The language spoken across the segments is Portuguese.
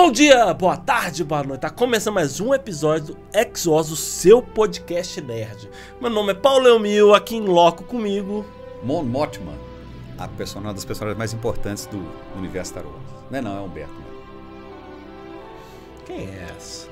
Bom dia, boa tarde, boa noite. Tá começando mais um episódio do Exos, o seu podcast nerd. Meu nome é Paulo Elmil, aqui em loco comigo Mon Mothma, uma das personagens mais importantes do universo Star Wars. Não, é Humberto. Quem é essa?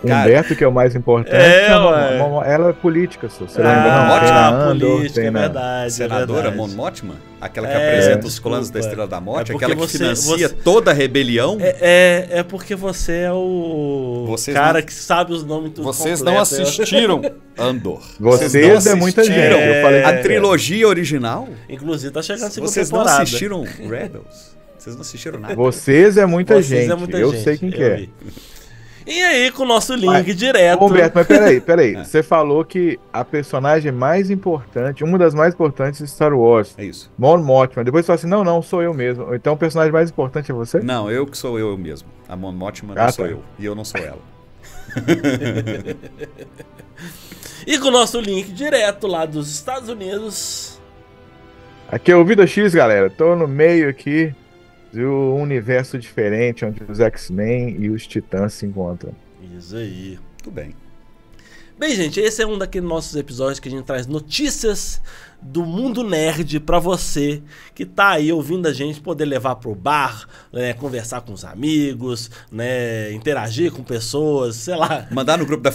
Humberto, que é o mais importante. Ela é política, se você lembra. Política, é verdade. Senadora Mon Mothma, aquela que apresenta os planos da Estrela da Morte, aquela que financia toda a rebelião. É porque você é o cara que sabe os nomes tudo Vocês completo. não assistiram Andor. Vocês é muita gente. Eu falei a trilogia original. Inclusive tá chegando a segunda Vocês temporada. não assistiram Rebels? Vocês não assistiram nada. Vocês é muita gente. Eu sei quem que é. E aí, com o nosso link direto... Humberto, mas peraí. Você falou que a personagem mais importante, uma das mais importantes de Star Wars. É isso. Mon Mothma. Depois você fala assim, não, sou eu mesmo. Então o personagem mais importante é você? Não, eu que sou eu mesmo. A Mon Mothma não sou eu. E eu não sou ela. E com o nosso link direto lá dos Estados Unidos... Aqui é o Vida X, galera. Tô no meio aqui de um universo diferente, onde os X-Men e os Titãs se encontram. Isso aí. Tudo bem. Bem, gente, esse é um daqueles nossos episódios que a gente traz notícias do mundo nerd pra você que tá aí ouvindo a gente poder levar pro bar, né, conversar com os amigos, né, interagir com pessoas, sei lá. Mandar no grupo da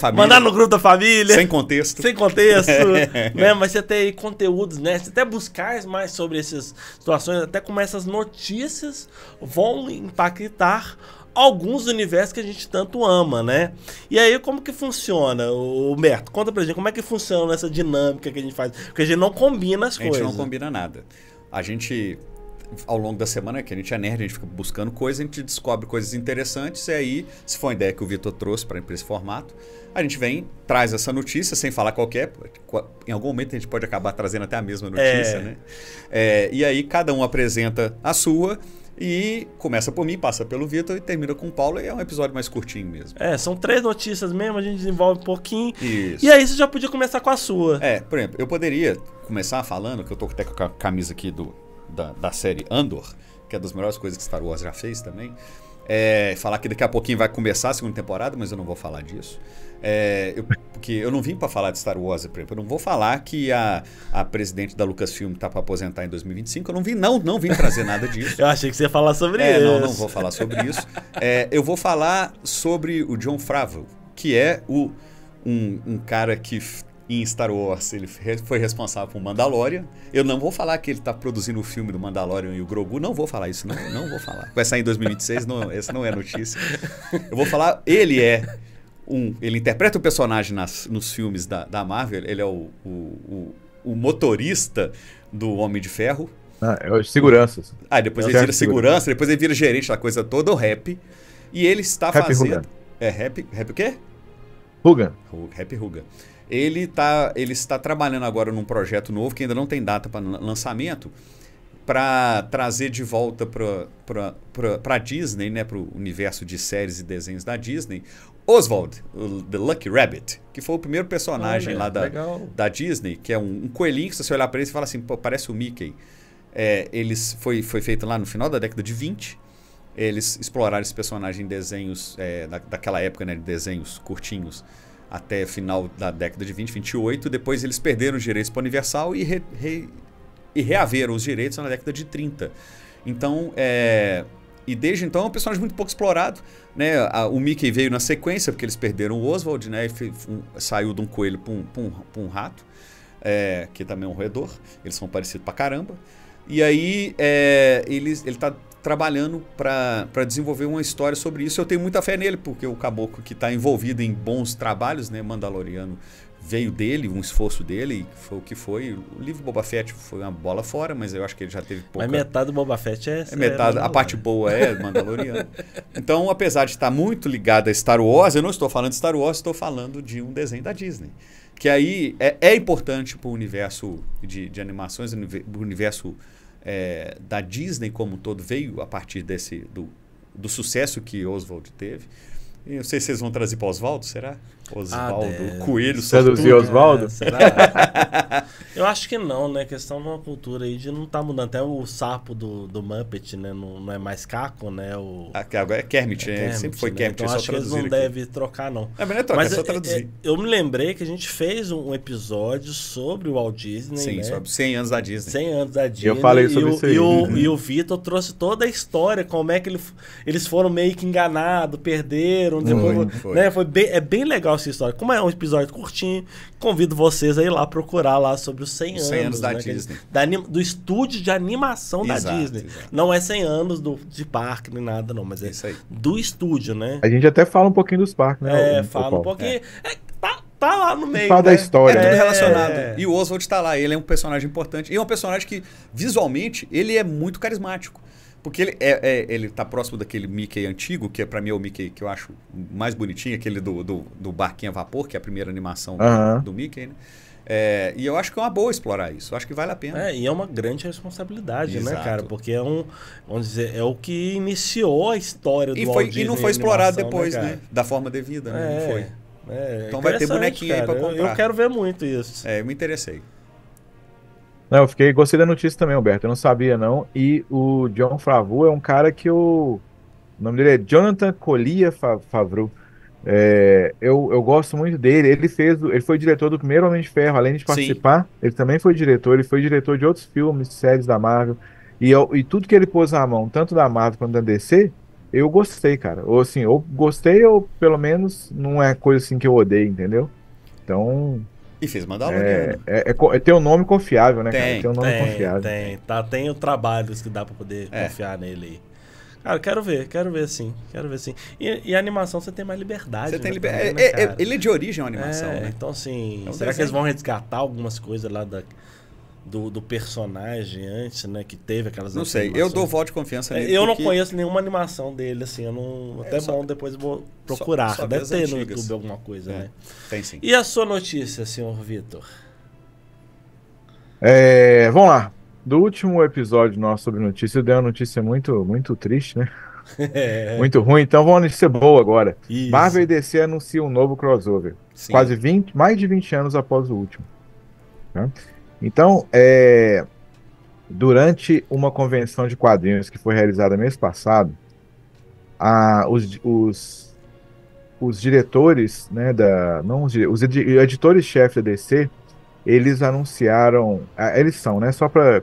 família. Sem contexto, né, mas você tem aí conteúdos, né, você até buscar mais sobre essas situações, até como essas notícias vão impactar alguns universos que a gente tanto ama, né? E aí, como que funciona, Humberto? Conta pra gente, como é que funciona essa dinâmica que a gente faz? Porque a gente não combina as coisas. A gente não combina nada. A gente, ao longo da semana, que a gente é nerd, a gente fica buscando coisas, a gente descobre coisas interessantes, e aí, se for uma ideia que o Vitor trouxe para esse formato, a gente vem, traz essa notícia, sem falar qualquer... Em algum momento a gente pode acabar trazendo até a mesma notícia, né? E aí, cada um apresenta a sua... E começa por mim, passa pelo Vitor e termina com o Paulo. E é um episódio mais curtinho mesmo. São 3 notícias mesmo, a gente desenvolve um pouquinho. Isso. E aí você já podia começar com a sua. Por exemplo, eu poderia começar falando, que eu tô até com a camisa aqui da série Andor, que é das melhores coisas que Star Wars já fez também. Falar que daqui a pouquinho vai começar a segunda temporada, mas eu não vou falar disso. Porque eu não vim para falar de Star Wars, por exemplo. Eu não vou falar que a presidente da Lucasfilm tá para aposentar em 2025. Eu não vim trazer nada disso. Eu achei que você ia falar sobre isso. Não vou falar sobre isso. Eu vou falar sobre o Jon Favreau, que é um cara que em Star Wars ele foi responsável por Mandalorian. Eu não vou falar que ele está produzindo o filme do Mandalorian e o Grogu. Não vou falar isso, não vou falar. Vai sair em 2026, essa não é notícia. Eu vou falar, ele interpreta o personagem nos filmes da Marvel. Ele é o motorista do Homem de Ferro. É o segurança. Depois ele vira segurança, depois ele vira gerente da coisa toda, o Rap. E ele está fazendo... Rap o quê? Hugan. Rap Hugan. Ele está trabalhando agora num projeto novo, que ainda não tem data para lançamento, para trazer de volta para a Disney, né, para o universo de séries e desenhos da Disney, Oswald, The Lucky Rabbit, que foi o primeiro personagem lá da Disney, que é um coelhinho que se você olhar para ele e fala assim, pô, parece o Mickey. Foi feito lá no final da década de 20. Eles exploraram esse personagem em desenhos daquela época, né, de desenhos curtinhos, até o final da década de 20, 28. Depois eles perderam os direitos para a Universal e reaveram os direitos na década de 30. Então, e desde então é um personagem muito pouco explorado, né? O Mickey veio na sequência, porque eles perderam o Oswald, né? Saiu de um coelho para um rato, que também é um roedor. Eles são parecidos pra caramba. E aí ele está trabalhando para desenvolver uma história sobre isso. Eu tenho muita fé nele, porque o caboclo que está envolvido em bons trabalhos, né? Mandaloriano, veio dele, um esforço dele, foi o que foi. O livro Boba Fett foi uma bola fora, mas eu acho que ele já teve pouca... Mas metade do Boba Fett metade, a parte boa é Mandaloriano. Então, apesar de estar muito ligado a Star Wars, eu não estou falando de Star Wars, estou falando de um desenho da Disney. Que aí é importante para o universo de animações, o universo da Disney como um todo veio a partir do sucesso que Oswald teve. Eu não sei se vocês vão trazer para Oswaldo, será? Oswaldo, deve. Coelho, Traduzir sortudo. Oswaldo? Será? Eu acho que não, né? Questão de uma cultura aí de não tá mudando. Até o sapo do Muppet, né? Não é mais Caco, né? Agora é Kermit, né? Kermit, Sempre foi né? Kermit, Então é só acho que eles traduzir não aqui. devem trocar, não. Mas não é troca, é só traduzir. Eu me lembrei que a gente fez um episódio sobre o Walt Disney, Sim, né? sobre 100 anos da Disney. 100 anos da Disney. Eu falei sobre isso aí. E o Vitor trouxe toda a história, como é que eles foram meio que enganados, perderam. Depois, foi. né? É bem legal essa história. Como é um episódio curtinho, convido vocês a ir lá procurar lá sobre os 100 anos. 100 anos da né? Disney. Do estúdio de animação da Exato, Disney. exato. Não é 100 anos de parque nem nada, não, mas é Isso aí. do estúdio, né? A gente até fala um pouquinho dos parques, né? Fala um Paulo? pouquinho. Tá lá no meio. Fala da né? história, É né? tudo relacionado. E o Oswald está lá, ele é um personagem importante. E é um personagem que, visualmente, ele é muito carismático. Porque ele tá próximo daquele Mickey antigo, que pra mim é o Mickey que eu acho mais bonitinho, aquele do barquinho a vapor, que é a primeira animação do Mickey, né? E eu acho que é uma boa explorar isso. Eu acho que vale a pena. E é uma grande responsabilidade, Exato. né, cara? Porque vamos dizer, é o que iniciou a história do Walt Disney. E não foi explorado animação, depois, cara? né? Da forma devida, né? Não foi. Então vai ter interessante, bonequinho aí pra cara. comprar. Eu quero ver muito isso. Eu me interessei. Não, gostei da notícia também, Alberto. Eu não sabia, não. E o Jon Favreau é um cara que o nome dele é Jonathan Collier Favreau. Eu gosto muito dele. Ele foi diretor do primeiro Homem de Ferro, além de participar, ele também foi diretor. Ele foi diretor de outros filmes, séries da Marvel. E tudo que ele pôs na mão, tanto da Marvel quanto da DC, eu gostei, cara. Ou assim, eu gostei, ou pelo menos não é coisa assim que eu odeio, entendeu? Então. E fez Mandaloriano. Tem um nome confiável, né, cara? Tem um nome confiável. Tem trabalhos que dá pra poder confiar nele aí. Cara, quero ver sim. E a animação você tem mais liberdade. Você tem né, liberdade. também, né, cara? Ele é de origem uma animação, né? Então, assim, É um será que desenho. eles vão resgatar algumas coisas lá do personagem antes, né? Que teve aquelas Não sei, eu dou voto de confiança nele. Eu não porque conheço nenhuma animação dele, assim, eu não. Até bom, depois eu vou procurar. só Deve das ter no antigas. YouTube alguma coisa, né? Tem sim. E a sua notícia, senhor Vitor? Vamos lá. Do último episódio nosso sobre notícia, eu dei uma notícia muito, muito triste, né? Muito ruim, então vamos uma notícia boa agora. Isso. Marvel e DC anunciam um novo crossover. Sim. Mais de 20 anos após o último. Né? Então, durante uma convenção de quadrinhos que foi realizada mês passado, os diretores, né, os editores-chefe da DC, eles anunciaram, eles são, né, só para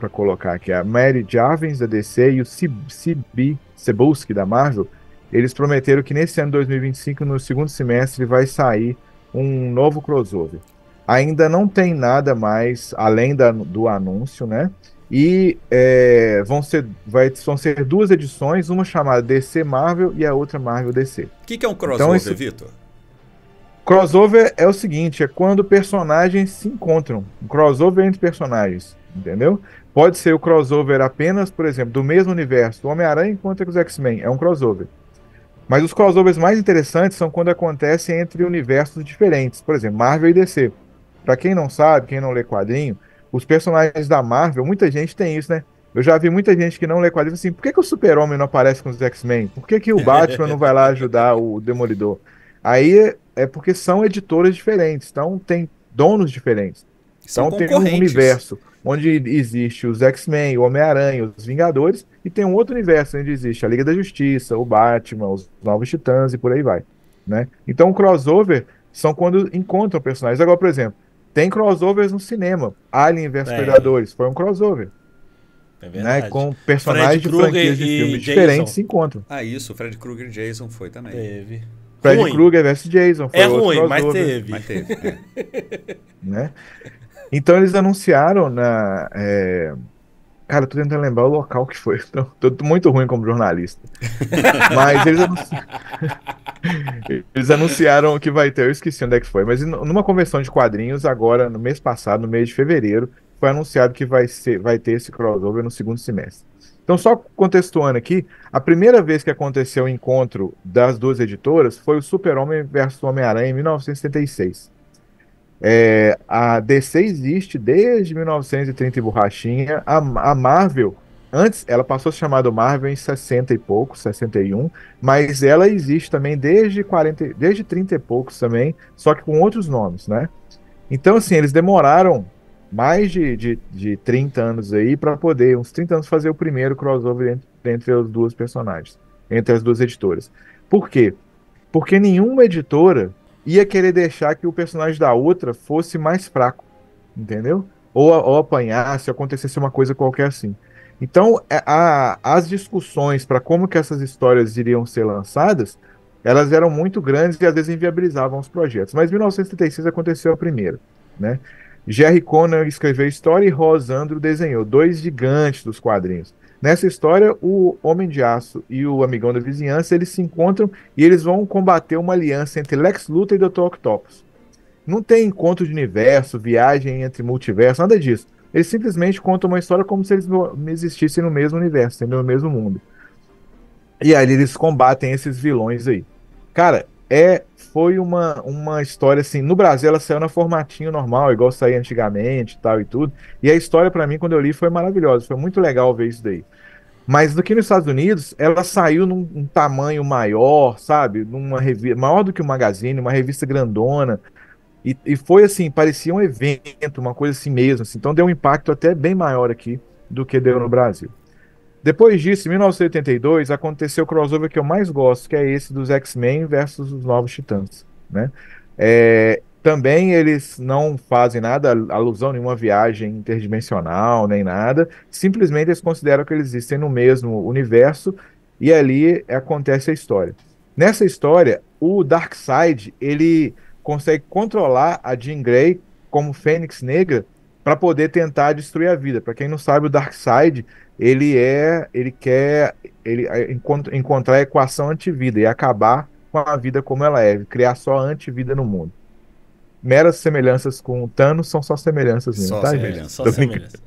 colocar aqui, a Mary Jarvis da DC e o C.B. Cebulski da Marvel, eles prometeram que nesse ano 2025, no segundo semestre, vai sair um novo crossover. Ainda não tem nada mais além do anúncio, né? E vão ser duas edições, uma chamada DC Marvel e a outra Marvel DC. O que é um crossover, Vitor? Crossover é o seguinte, é quando personagens se encontram. Um crossover entre personagens, entendeu? Pode ser o crossover apenas, por exemplo, do mesmo universo. O Homem-Aranha encontra com os X-Men, é um crossover. Mas os crossovers mais interessantes são quando acontecem entre universos diferentes. Por exemplo, Marvel e DC. Pra quem não sabe, quem não lê quadrinho, os personagens da Marvel, muita gente tem isso, né? Eu já vi muita gente que não lê quadrinhos assim, por que o Super-Homem não aparece com os X-Men? Por que o Batman não vai lá ajudar o Demolidor? Aí é porque são editoras diferentes, então tem donos diferentes. Então tem um universo onde existe os X-Men, o Homem-Aranha, os Vingadores, e tem um outro universo onde existe a Liga da Justiça, o Batman, os Novos Titãs e por aí vai, né? Então o crossover são quando encontram personagens. Agora, por exemplo, tem crossovers no cinema. Alien vs Predadores foi um crossover. Né, com personagens de franquias de filmes diferentes se encontram. Isso, Fred Krueger e Jason foi também. Teve. Fred Krueger vs Jason foi outro ruim, crossover. mas teve. Né? Então eles anunciaram cara, eu tô tentando lembrar o local que foi. Tô muito ruim como jornalista. Mas eles anunciaram que vai ter, eu esqueci onde é que foi, mas numa convenção de quadrinhos, agora, no mês passado, no mês de fevereiro, foi anunciado que vai ter esse crossover no segundo semestre. Então, só contextuando aqui, a primeira vez que aconteceu o encontro das duas editoras foi o Super-Homem versus Homem-Aranha em 1976. A DC existe desde 1930 e borrachinha. A Marvel Antes, ela passou a se chamar Marvel em 60 e poucos, 61, mas ela existe também desde 40, desde 30 e poucos também, só que com outros nomes, né? Então, assim, eles demoraram mais de 30 anos aí para poder, uns 30 anos, fazer o primeiro crossover entre as duas personagens, entre as duas editoras. Por quê? Porque nenhuma editora ia querer deixar que o personagem da outra fosse mais fraco, entendeu? Ou apanhasse, acontecesse uma coisa qualquer assim. Então, as discussões para como que essas histórias iriam ser lançadas, elas eram muito grandes e às vezes inviabilizavam os projetos. Mas em 1936 aconteceu a primeira, né? Jerry Conran escreveu a história e Ross Andru desenhou, dois gigantes dos quadrinhos. Nessa história, o Homem de Aço e o Amigão da Vizinhança, eles se encontram e eles vão combater uma aliança entre Lex Luthor e Dr. Octopus. Não tem encontro de universo, viagem entre multiverso, nada disso. Eles simplesmente contam uma história como se eles não existissem no mesmo universo, no mesmo mundo. E aí eles combatem esses vilões aí. Cara, foi uma história assim. No Brasil ela saiu no formatinho normal, igual saía antigamente e tal e tudo. E a história, pra mim, quando eu li, foi maravilhosa. Foi muito legal ver isso daí. Mas do que nos Estados Unidos, ela saiu num tamanho maior, sabe? Numa revista, maior do que o Magazine, uma revista grandona. E foi assim, parecia um evento, uma coisa assim mesmo. Assim. Então deu um impacto até bem maior aqui do que deu no Brasil. Depois disso, em 1982, aconteceu o crossover que eu mais gosto, que é esse dos X-Men versus os Novos Titãs, né? Também eles não fazem nada, alusão nenhuma viagem interdimensional, nem nada. Simplesmente eles consideram que eles existem no mesmo universo e ali acontece a história. Nessa história, o Darkseid, ele consegue controlar a Jean Grey como Fênix Negra para poder tentar destruir a vida. Para quem não sabe, o Darkseid ele quer encontrar a equação antivida e acabar com a vida como ela é, criar só a antivida no mundo. Meras semelhanças com o Thanos são só semelhanças mesmo, Só tá, semelhança. gente? Só semelhança.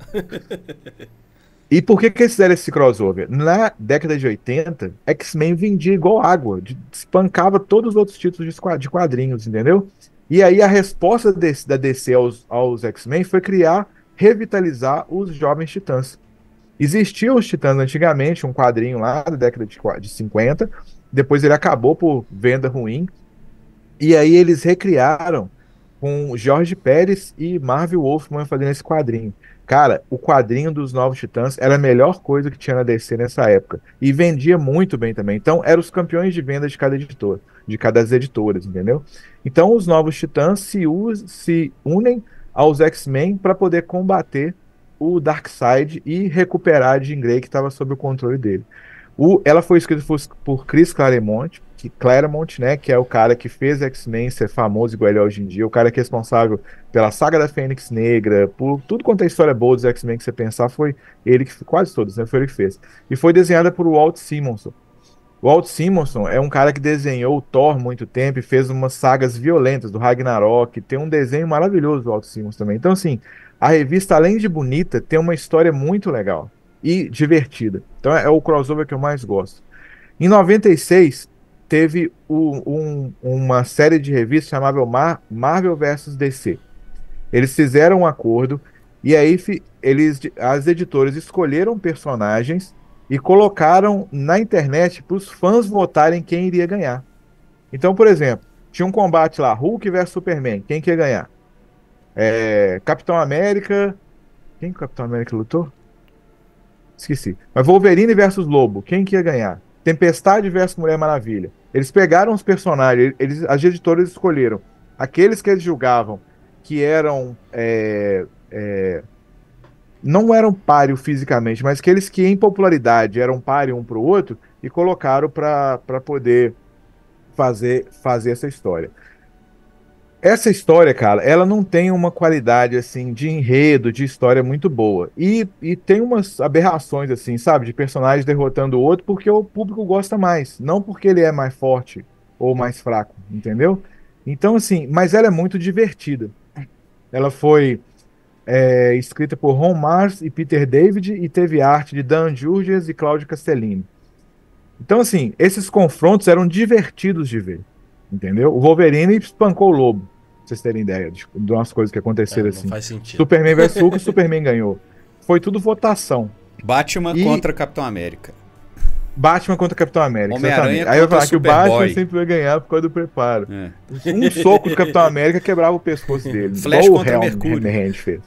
E por que eles fizeram esse crossover? Na década de 80, X-Men vendia igual água, espancava todos os outros títulos de quadrinhos, entendeu? E aí a resposta da DC aos X-Men foi revitalizar os Jovens Titãs. Existiam os Titãs antigamente, um quadrinho lá da década de 50, depois ele acabou por venda ruim, e aí eles recriaram com Jorge Pérez e Marvel Wolfman fazendo esse quadrinho. Cara, o quadrinho dos Novos Titãs era a melhor coisa que tinha na DC nessa época. E vendia muito bem também. Então, eram os campeões de venda de cada editor, de cada das editoras, entendeu? Então, os Novos Titãs se unem aos X-Men para poder combater o Darkseid e recuperar a Jean Grey que estava sob o controle dele. Ela foi escrita por Chris Claremont, né, que é o cara que fez X-Men ser famoso igual ele é hoje em dia, o cara que é responsável pela saga da Fênix Negra, por tudo quanto é história boa dos X-Men que você pensar, foi ele que quase todos, né, foi ele que fez. E foi desenhada por Walt Simonson. O Walt Simonson é um cara que desenhou o Thor muito tempo e fez umas sagas violentas do Ragnarok, tem um desenho maravilhoso do Walt Simonson também. Então, assim, a revista, além de bonita, tem uma história muito legal e divertida. Então é o crossover que eu mais gosto. Em 96, teve uma série de revistas chamada Marvel vs DC. Eles fizeram um acordo e aí as editoras escolheram personagens e colocaram na internet para os fãs votarem quem iria ganhar. Então, por exemplo, tinha um combate lá, Hulk versus Superman, quem que ia ganhar? Capitão América... Quem que o Capitão América lutou? Esqueci. Mas Wolverine versus Lobo, quem que ia ganhar? Tempestade versus Mulher Maravilha. Eles pegaram os personagens, as editoras escolheram aqueles que eles julgavam que eram não eram páreo fisicamente, mas aqueles que em popularidade eram páreo um para o outro e colocaram para poder fazer essa história. Essa história, cara, ela não tem uma qualidade, assim, de enredo, de história muito boa. E tem umas aberrações, assim, sabe? De personagem derrotando o outro porque o público gosta mais. Não porque ele é mais forte ou mais fraco, entendeu? Então, assim, mas ela é muito divertida. Ela foi escrita por Ron Marz e Peter David e teve arte de Dan Jurgens e Claudio Castellini. Então, assim, esses confrontos eram divertidos de ver, entendeu? O Wolverine espancou o Lobo, pra vocês terem ideia de umas coisas que aconteceram assim. Não faz sentido. Superman vs Hulk, o Superman ganhou. Foi tudo votação. Batman E- contra Capitão América. Batman contra Capitão América. Homem-Aranha exatamente. Aí eu ia contra falar que o Batman Superboy. sempre vai ganhar por causa do preparo. É. Um soco do Capitão América quebrava o pescoço dele. Flash igual contra o Mercúrio. Hand fez.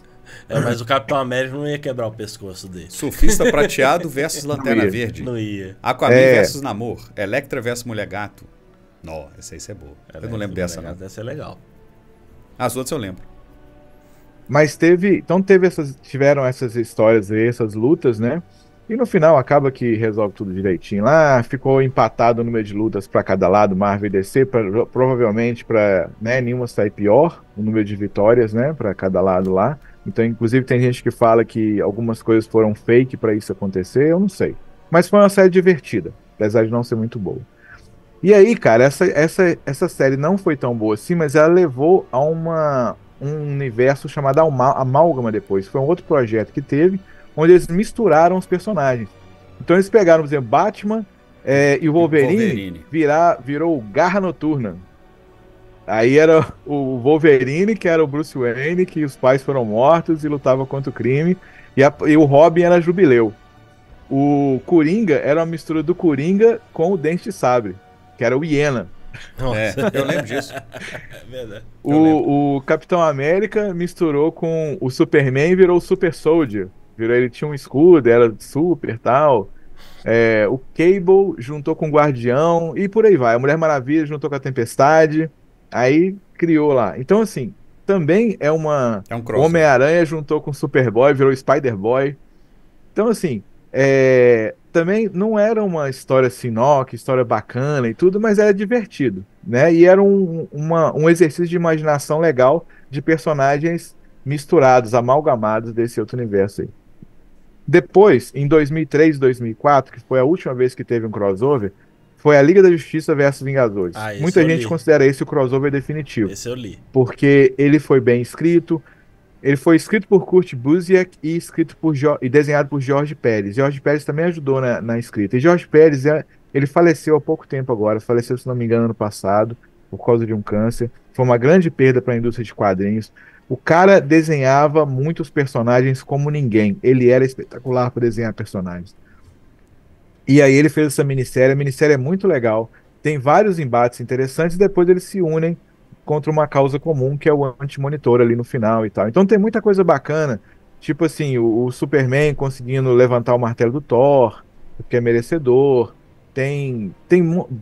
Mas o Capitão América não ia quebrar o pescoço dele. Surfista Prateado versus Lanterna ia. Verde. Não ia. Aquaman É. versus Namor. Electra versus Mulher Gato. Não, essa aí é boa. Eu não lembro dessa, não. Essa é legal. As outras eu lembro. Mas tiveram essas histórias aí, essas lutas, né? E no final acaba que resolve tudo direitinho lá. Ficou empatado o número de lutas para cada lado, Marvel e DC, provavelmente para, né, nenhuma sair pior, o número de vitórias, né, para cada lado lá. Então, inclusive, tem gente que fala que algumas coisas foram fake para isso acontecer, eu não sei. Mas foi uma série divertida, apesar de não ser muito boa. E aí, cara, essa série não foi tão boa assim, mas ela levou a um universo chamado Amálgama depois. Foi um outro projeto que teve, onde eles misturaram os personagens. Então eles pegaram, por exemplo, Batman e o Wolverine. Virou Garra Noturna. Aí era o Wolverine, que era o Bruce Wayne, que os pais foram mortos e lutava contra o crime. E o Robin era Jubileu. O Coringa era uma mistura do Coringa com o Dente de Sabre, que era o Hiena. Eu lembro disso. É verdade. O Capitão América misturou com o Superman e virou o Super Soldier. Ele tinha um escudo, era super e tal. O Cable juntou com o Guardião e por aí vai. A Mulher Maravilha juntou com a Tempestade. Aí criou lá. Então, assim, também É um o crossover. Homem-Aranha juntou com o Superboy, virou Spider-Boy. Então, assim, também não era uma história assim, que história bacana e tudo, mas era divertido, né? E era um exercício de imaginação legal de personagens misturados, amalgamados desse outro universo aí. Depois, em 2003 e 2004, que foi a última vez que teve um crossover, foi a Liga da Justiça versus Vingadores. Esse Muita eu gente li. considera esse o crossover definitivo, Esse eu li. porque ele foi bem escrito. Ele foi escrito por Kurt Busiek e e desenhado por Jorge Pérez. Jorge Pérez também ajudou na escrita. E Jorge Pérez, ele faleceu há pouco tempo agora. Faleceu, se não me engano, ano passado, por causa de um câncer. Foi uma grande perda para a indústria de quadrinhos. O cara desenhava muitos personagens como ninguém. Ele era espetacular para desenhar personagens. E aí ele fez essa minissérie. A minissérie é muito legal. Tem vários embates interessantes. Depois eles se unem contra uma causa comum, que é o Anti-Monitor ali no final e tal. Então tem muita coisa bacana. Tipo assim, o Superman conseguindo levantar o martelo do Thor, porque é merecedor. Tem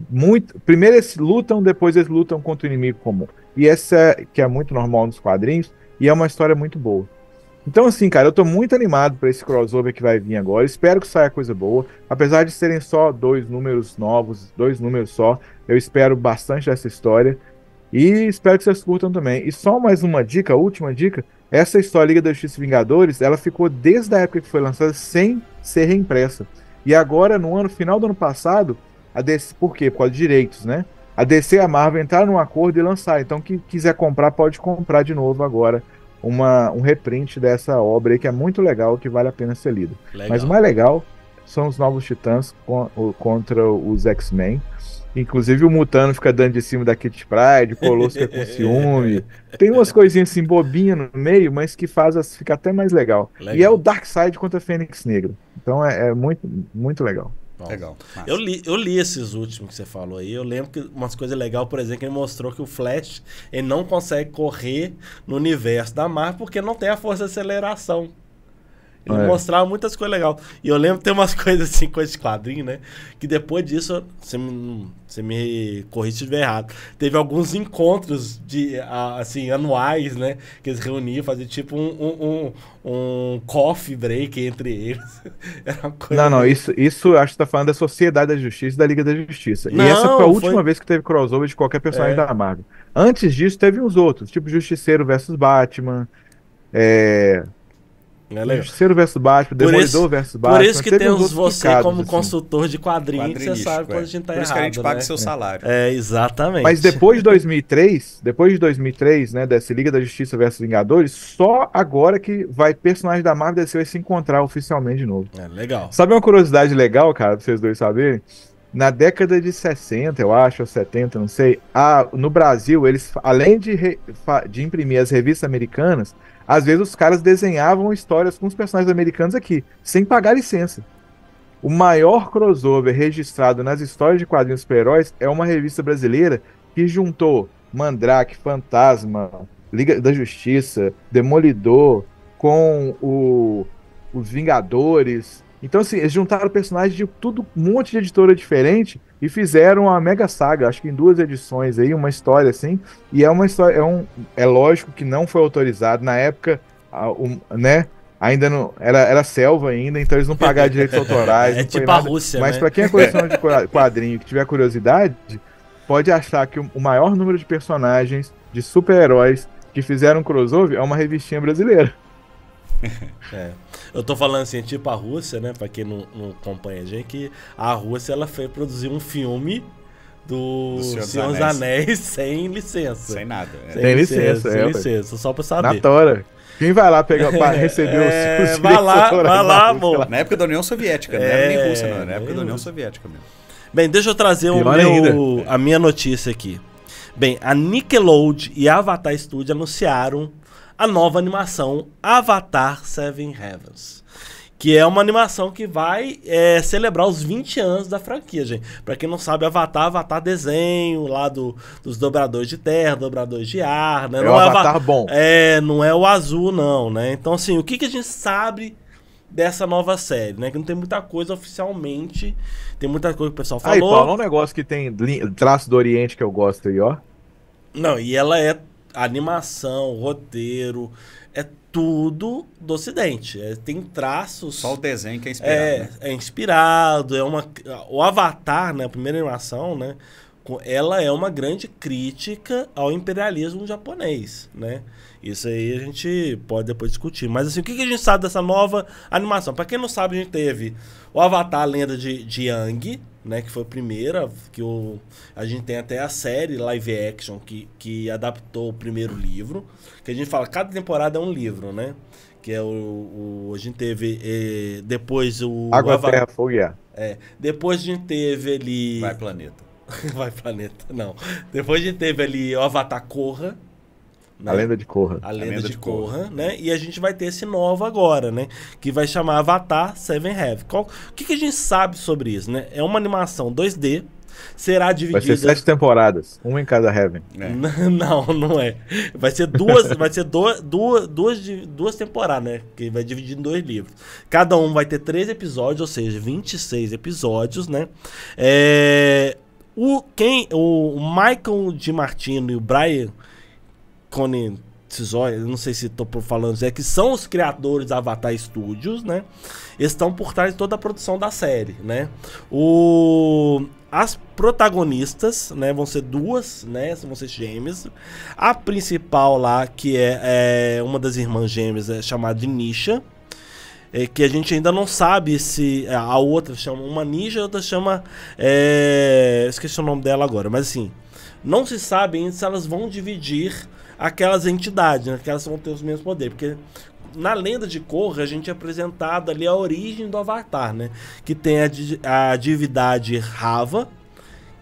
muito. Primeiro eles lutam, depois eles lutam contra o inimigo comum. E essa que é muito normal nos quadrinhos, e é uma história muito boa. Então, assim, cara, eu tô muito animado pra esse crossover que vai vir agora. Espero que saia coisa boa. Apesar de serem só 2 números novos, 2 números só, eu espero bastante dessa história. E espero que vocês curtam também. E só mais uma dica, a última dica. Essa história Liga da Justiça e Vingadores, ela ficou desde a época que foi lançada sem ser reimpressa. E agora, no final do ano passado, a DC, por quê? Por causa de direitos, né? A DC e a Marvel entraram num acordo e lançaram. Então, quem quiser comprar, pode comprar de novo agora um reprint dessa obra aí, que é muito legal, que vale a pena ser lido. Legal. Mas o mais legal são os Novos Titãs contra os X-Men. Inclusive o Mutano fica dando de cima da Kitty Pryde, o Colosso fica com ciúme. Tem umas coisinhas assim bobinhas no meio, mas que faz ficar até mais legal. Legal. E é o Darkseid contra a Fênix Negra. Então é muito, muito legal. Bom, Legal. Massa. eu li esses últimos que você falou aí. Eu lembro que umas coisas legais, por exemplo, que ele mostrou que o Flash ele não consegue correr no universo da Marvel porque não tem a força de aceleração. Ele mostrava muitas coisas legais. E eu lembro que tem umas coisas assim, coisas de quadrinho, né? Que depois disso, você me corrige se estiver errado. Teve alguns encontros assim, anuais, né? Que eles reuniam, faziam tipo um coffee break entre eles. Era uma coisa Não, isso acho que você tá falando da Sociedade da Justiça e da Liga da Justiça. Não, e essa foi a última foi- vez que teve crossover de qualquer personagem da Marvel. Antes disso, teve uns outros, tipo Justiceiro versus Batman, É legal. Justiceiro versus Batman, Demolidor versus Batman. Por isso que teve uns temos outros você picados, como assim. consultor de quadrinhos, que você Quadrinístico, sabe quando a gente tá Por errado, isso que a gente paga né? seu salário. Exatamente. Mas depois de 2003, né, dessa Liga da Justiça versus Vingadores, só agora que personagem da Marvel e DC vai se encontrar oficialmente de novo. Legal. Sabe uma curiosidade legal, cara, pra vocês dois saberem? na década de 60, eu acho, ou 70, não sei, no Brasil, eles, além de imprimir as revistas americanas, às vezes os caras desenhavam histórias com os personagens americanos aqui, sem pagar licença. O maior crossover registrado nas histórias de quadrinhos super-heróis é uma revista brasileira que juntou Mandrake, Fantasma, Liga da Justiça, Demolidor, com os Vingadores. Então, assim, eles juntaram personagens de tudo, um monte de editora diferente e fizeram uma mega saga, acho que em 2 edições aí, uma história assim. E é uma história, é lógico que não foi autorizado na época, né? Ainda não era selva ainda, então eles não pagaram direitos autorais. É tipo a Rússia, mas né? para quem é colecionador de quadrinho que tiver curiosidade, pode achar que o maior número de personagens de super-heróis que fizeram crossover é uma revistinha brasileira. Eu tô falando assim, tipo a Rússia, né? Pra quem não acompanha a gente, que a Rússia ela foi produzir um filme do Senhor dos Anéis sem licença. Sem nada. Sem licença, sem licença, só pra saber. Na tora. Quem vai lá pegar para receber os vai lá, amor. Na época da União Soviética, não era nem Rússia, não. Na época da União Soviética mesmo. Bem, deixa eu trazer a minha notícia aqui. Bem, a Nickelodeon e a Avatar Studio anunciaram a nova animação Avatar Seven Heavens, que é uma animação que vai celebrar os 20 anos da franquia, gente. Pra quem não sabe, Avatar desenho lá dos dobradores de terra, dobradores de ar, né? É um Avatar bom. Não é o azul, não, né? Então, assim, o que a gente sabe dessa nova série, né? Que não tem muita coisa oficialmente, tem muita coisa que o pessoal falou. Aí, Paulo, um negócio que tem traço do Oriente que eu gosto aí, ó. Não, e ela é animação, roteiro, é tudo do Ocidente. Tem traços. Só o desenho que é inspirado. É inspirado, o Avatar, né, a primeira animação, né, ela é uma grande crítica ao imperialismo japonês, né? Isso aí a gente pode depois discutir. Mas assim, o que a gente sabe dessa nova animação? Pra quem não sabe, a gente teve o Avatar, a Lenda de Aang, né, que foi a primeira, a gente tem até a série live action que adaptou o primeiro livro, que a gente fala, cada temporada é um livro, né? Que é a gente teve depois o... Água, Terra, Fogo e Ar. Depois a gente teve ali... Vai Planeta. Vai Planeta, não. Depois a gente teve ali o Avatar Korra, né? A Lenda de Korra. A Lenda de Korra, né? E a gente vai ter esse novo agora, né? Que vai chamar Avatar Seven Heavens. O que a gente sabe sobre isso, né? É uma animação 2D, será dividida... Vai ser 7 temporadas, uma em cada Heaven. Não é. Vai ser duas temporadas, né? Que vai dividir em 2 livros. Cada um vai ter 3 episódios, ou seja, 26 episódios, né? O Michael DiMartino e o Brian Conen Cisoy, não sei se estou falando, que são os criadores da Avatar Studios, né? Estão por trás de toda a produção da série, né? As protagonistas, né, vão ser 2, né? Vão ser gêmeas. A principal lá, que é uma das irmãs gêmeas, é chamada de Nisha. Que a gente ainda não sabe se a outra chama uma Nisha, a outra chama... esqueci o nome dela agora, mas assim, não se sabe ainda se elas vão dividir aquelas entidades, né, que elas vão ter os mesmos poderes, porque na Lenda de Korra a gente é apresentado ali a origem do Avatar, né, que tem a divindade Rava,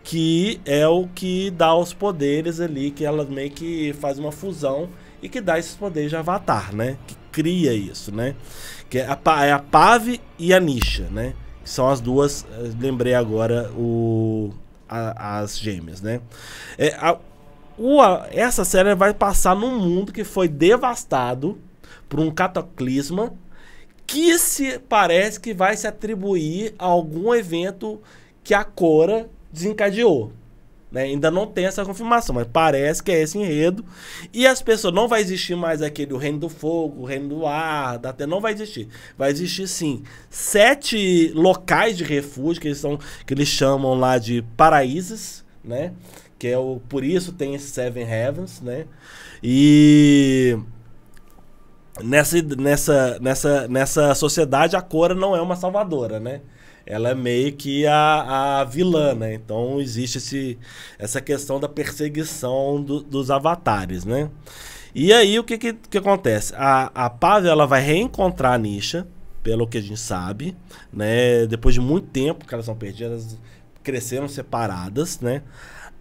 que é o que dá os poderes ali, que ela meio que faz uma fusão e que dá esses poderes de Avatar, né, que cria isso, né, que é a Pave e a Nisha, né, que são as duas, lembrei agora as gêmeas, né. Essa série vai passar num mundo que foi devastado por um cataclisma que parece que vai se atribuir a algum evento que a Korra desencadeou, né? Ainda não tem essa confirmação, mas parece que é esse enredo. E as pessoas, não vai existir mais aquele o Reino do Fogo, o Reino do Ar, da Terra, não vai existir. Vai existir sim 7 locais de refúgio que eles chamam lá de paraísos, né? Que por isso tem esse Seven Heavens, né? E nessa sociedade a Korra não é uma salvadora, né? Ela é meio que a vilã, né? Então existe essa questão da perseguição dos avatares, né? E aí o que acontece? A Pave, ela vai reencontrar a Nisha, pelo que a gente sabe, né? Depois de muito tempo que elas são perdidas, cresceram separadas, né?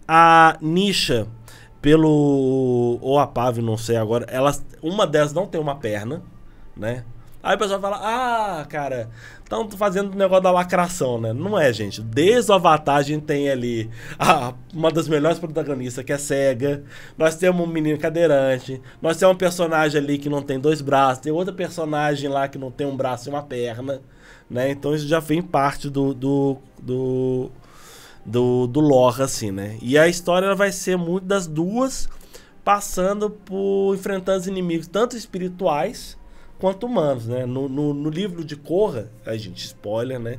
A Nisha, ou a Pave, não sei agora, uma delas não tem uma perna, né? Aí o pessoal fala, cara, estão fazendo o negócio da lacração, né? Não é, gente. Desde o Avatar a gente tem ali uma das melhores protagonistas, que é cega. Nós temos um menino cadeirante. Nós temos um personagem ali que não tem 2 braços. Tem outra personagem lá que não tem um braço e uma perna, né? Então isso já vem parte do lore, assim, né? E a história ela vai ser muito das duas enfrentando os inimigos, tanto espirituais quanto humanos, né? No livro de Korra, a gente spoiler, né?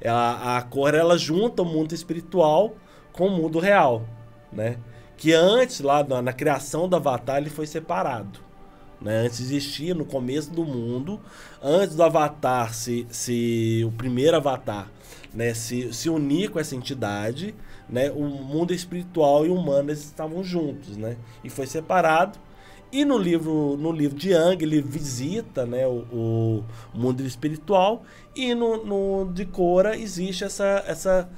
A Korra, ela junta o mundo espiritual com o mundo real, né? Que antes, lá na criação do Avatar, ele foi separado, né? Antes existia, no começo do mundo, antes do Avatar, o primeiro Avatar, né? se unir com essa entidade, né? O mundo espiritual e humano, eles estavam juntos, né? E foi separado. E no livro de Aang, ele visita, né, o mundo espiritual. E no de Korra existe essa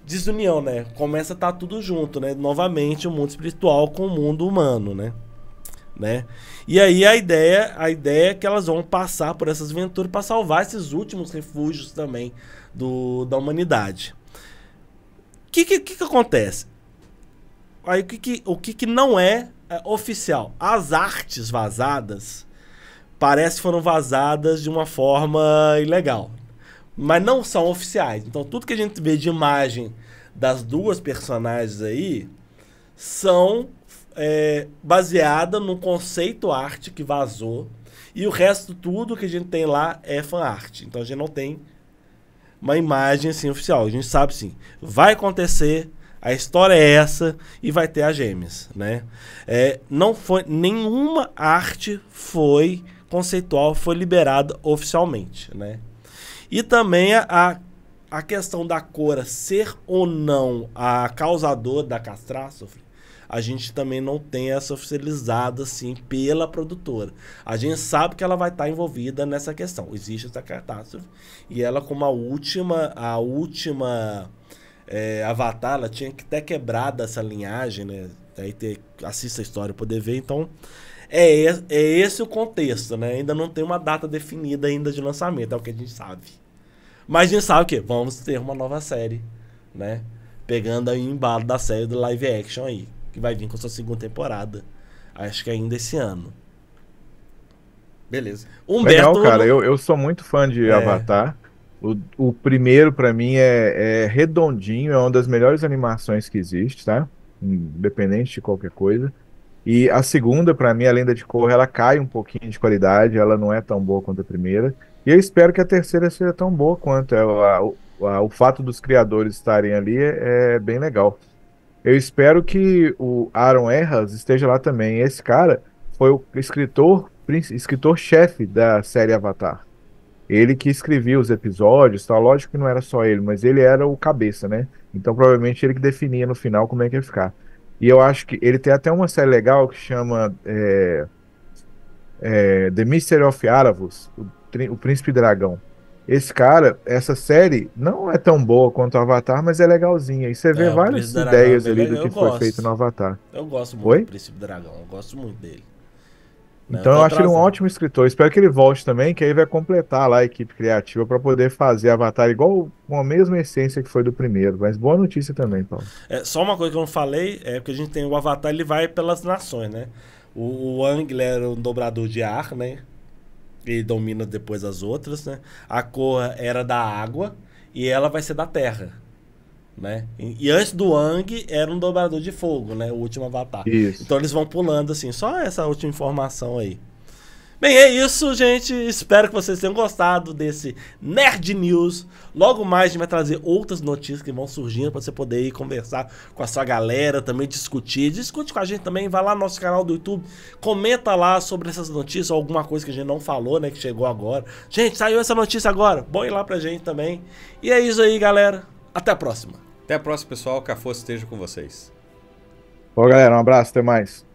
desunião, né? Começa a estar tudo junto, né? Novamente o mundo espiritual com o mundo humano, né? E aí a ideia é que elas vão passar por essas aventuras para salvar esses últimos refúgios também da humanidade. O que acontece? Aí o que não é oficial? As artes vazadas parece que foram vazadas de uma forma ilegal, mas não são oficiais. Então tudo que a gente vê de imagem das duas personagens aí são baseada no conceito arte que vazou, e o resto tudo que a gente tem lá é fan art. Então a gente não tem uma imagem assim oficial. A gente sabe sim, vai acontecer. A história é essa e vai ter as gêmeas, né? Não foi nenhuma arte conceitual foi liberada oficialmente, né? E também a questão da Korra ser ou não a causadora da catástrofe, a gente também não tem essa oficializada assim pela produtora. A gente sabe que ela vai estar envolvida nessa questão. Existe essa catástrofe e ela, como a última Avatar, ela tinha que ter quebrado essa linhagem, né? Aí assista a história para poder ver. Então é esse o contexto, né? Ainda não tem uma data definida ainda de lançamento, é o que a gente sabe. Mas a gente sabe que vamos ter uma nova série, né? Pegando aí o embalo da série do live action aí, que vai vir com sua segunda temporada, acho que ainda esse ano. Beleza. Legal, cara, eu sou muito fã de Avatar. O primeiro, pra mim, é redondinho, é uma das melhores animações que existe, tá? Independente de qualquer coisa. E a segunda, pra mim, a Lenda de Korra, ela cai um pouquinho de qualidade, ela não é tão boa quanto a primeira. E eu espero que a terceira seja tão boa quanto. O fato dos criadores estarem ali é bem legal. Eu espero que o Aaron Ernst esteja lá também. Esse cara foi o escritor-chefe da série Avatar. Ele que escrevia os episódios, tá? Lógico que não era só ele, mas ele era o cabeça, né? Então provavelmente ele que definia no final como é que ia ficar. E eu acho que ele tem até uma série legal que chama The Mystery of Erebus, o Príncipe Dragão. Esse cara, essa série não é tão boa quanto o Avatar, mas é legalzinha. E você vê várias ideias ali do que foi feito no Avatar. Eu gosto muito do Príncipe Dragão, eu gosto muito dele. Então eu acho ele um ótimo escritor. Espero que ele volte também, que aí vai completar lá a equipe criativa para poder fazer Avatar igual com a mesma essência que foi do primeiro. Mas boa notícia também, Paulo. Só uma coisa que eu não falei, porque a gente tem o Avatar, ele vai pelas nações, né? O Aang era um dobrador de ar, né? Ele domina depois as outras, né? A Korra era da água e ela vai ser da terra, né? E antes do Aang era um dobrador de fogo, né? O último Avatar. Isso. Então eles vão pulando assim, só essa última informação aí. Bem, é isso, gente. Espero que vocês tenham gostado desse Nerd News. Logo mais a gente vai trazer outras notícias que vão surgindo para você poder ir conversar com a sua galera, também discutir. Discute com a gente também, vai lá no nosso canal do YouTube, comenta lá sobre essas notícias, alguma coisa que a gente não falou, né, que chegou agora. Gente, saiu essa notícia agora, põe lá pra gente também. E é isso aí, galera. Até a próxima. Até a próxima, pessoal. Que a força esteja com vocês. Bom, galera, um abraço, até mais.